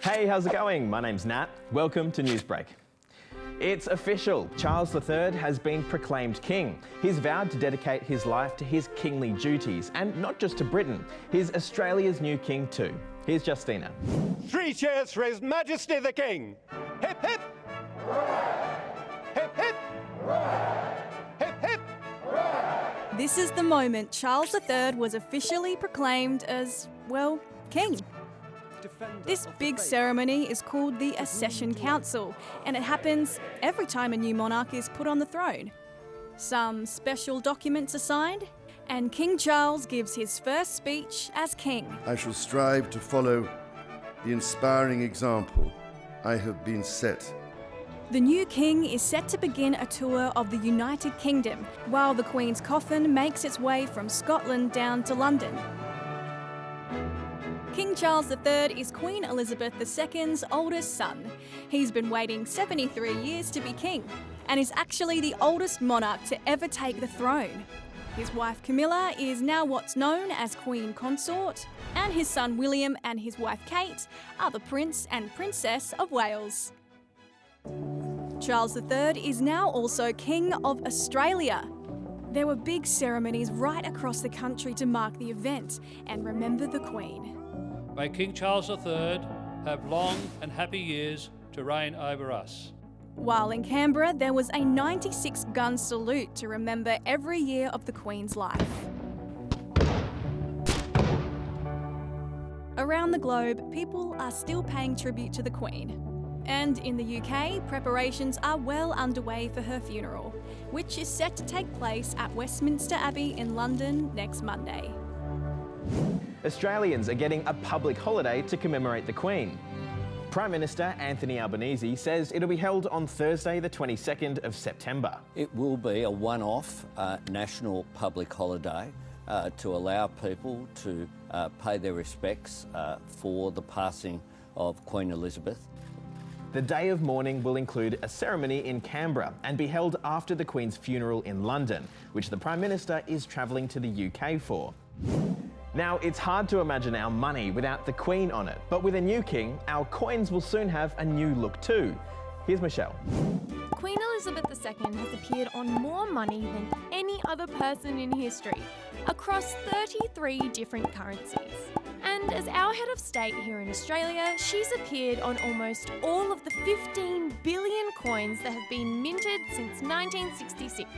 Hey, how's it going? My name's Nat. Welcome to Newsbreak. It's official. Charles III has been proclaimed king. He's vowed to dedicate his life to his kingly duties, and not just to Britain. He's Australia's new king too. Here's Justina. 3 cheers for His Majesty the King. Hip hip! Hip hip! Hip hip! This is the moment Charles III was officially proclaimed as, well, king. This big ceremony is called the Accession Council, and it happens every time a new monarch is put on the throne. Some special documents are signed, and King Charles gives his first speech as king. I shall strive to follow the inspiring example I have been set. The new king is set to begin a tour of the United Kingdom, while the Queen's coffin makes its way from Scotland down to London. King Charles III is Queen Elizabeth II's oldest son. He's been waiting 73 years to be king, and is actually the oldest monarch to ever take the throne. His wife Camilla is now what's known as Queen Consort, and his son William and his wife Kate are the Prince and Princess of Wales. Charles III is now also King of Australia. There were big ceremonies right across the country to mark the event and remember the Queen. May King Charles III have long and happy years to reign over us. While in Canberra, there was a 96-gun salute to remember every year of the Queen's life. Around the globe, people are still paying tribute to the Queen. And in the UK, preparations are well underway for her funeral, which is set to take place at Westminster Abbey in London next Monday. Australians are getting a public holiday to commemorate the Queen. Prime Minister Anthony Albanese says it'll be held on Thursday the 22nd of September. It will be a one-off national public holiday to allow people to pay their respects for the passing of Queen Elizabeth. The day of mourning will include a ceremony in Canberra and be held after the Queen's funeral in London, which the Prime Minister is travelling to the UK for. Now, it's hard to imagine our money without the Queen on it, but with a new king, our coins will soon have a new look too. Here's Michelle. Queen Elizabeth II has appeared on more money than any other person in history, across 33 different currencies. And as our head of state here in Australia, she's appeared on almost all of the 15 billion coins that have been minted since 1966.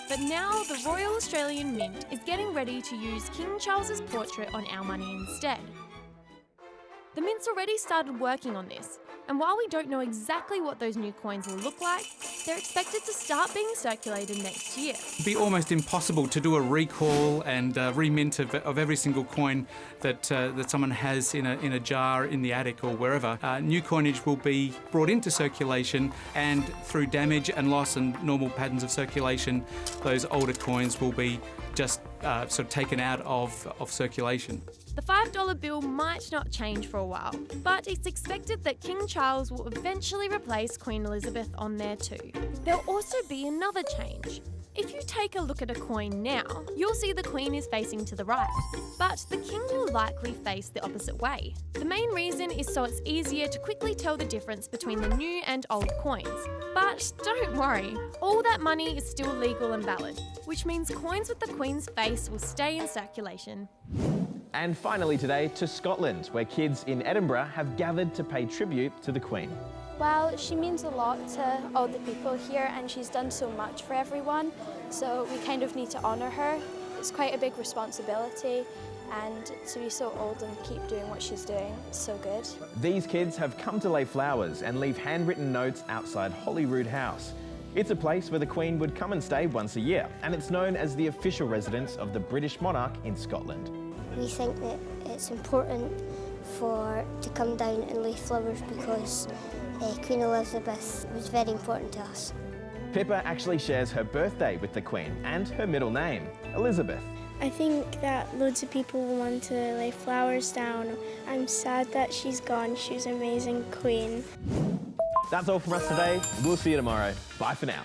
But now the Royal Australian Mint is getting ready to use King Charles's portrait on our money instead. The Mint's already started working on this, and while we don't know exactly what those new coins will look like, they're expected to start being circulated next year. It'd be almost impossible to do a recall and remint of every single coin that someone has in a jar in the attic or wherever. New coinage will be brought into circulation, and through damage and loss and normal patterns of circulation, those older coins will be just sort of taken out of circulation. The $5 bill might not change for a while, but it's expected that King Charles will eventually replace Queen Elizabeth on there too. There'll also be another change. If you take a look at a coin now, you'll see the Queen is facing to the right, but the King will likely face the opposite way. The main reason is so it's easier to quickly tell the difference between the new and old coins. But don't worry, all that money is still legal and valid, which means coins with the Queen's face will stay in circulation. And finally today to Scotland, where kids in Edinburgh have gathered to pay tribute to the Queen. Well, she means a lot to all the people here, and she's done so much for everyone, so we kind of need to honour her. It's quite a big responsibility, and to be so old and keep doing what she's doing, it's so good. These kids have come to lay flowers and leave handwritten notes outside Holyrood House. It's a place where the Queen would come and stay once a year, and it's known as the official residence of the British monarch in Scotland. We think that it's important to come down and lay flowers because Queen Elizabeth was very important to us. Pippa actually shares her birthday with the Queen and her middle name, Elizabeth. I think that loads of people will want to lay flowers down. I'm sad that she's gone. She was an amazing Queen. That's all from us today. We'll see you tomorrow. Bye for now.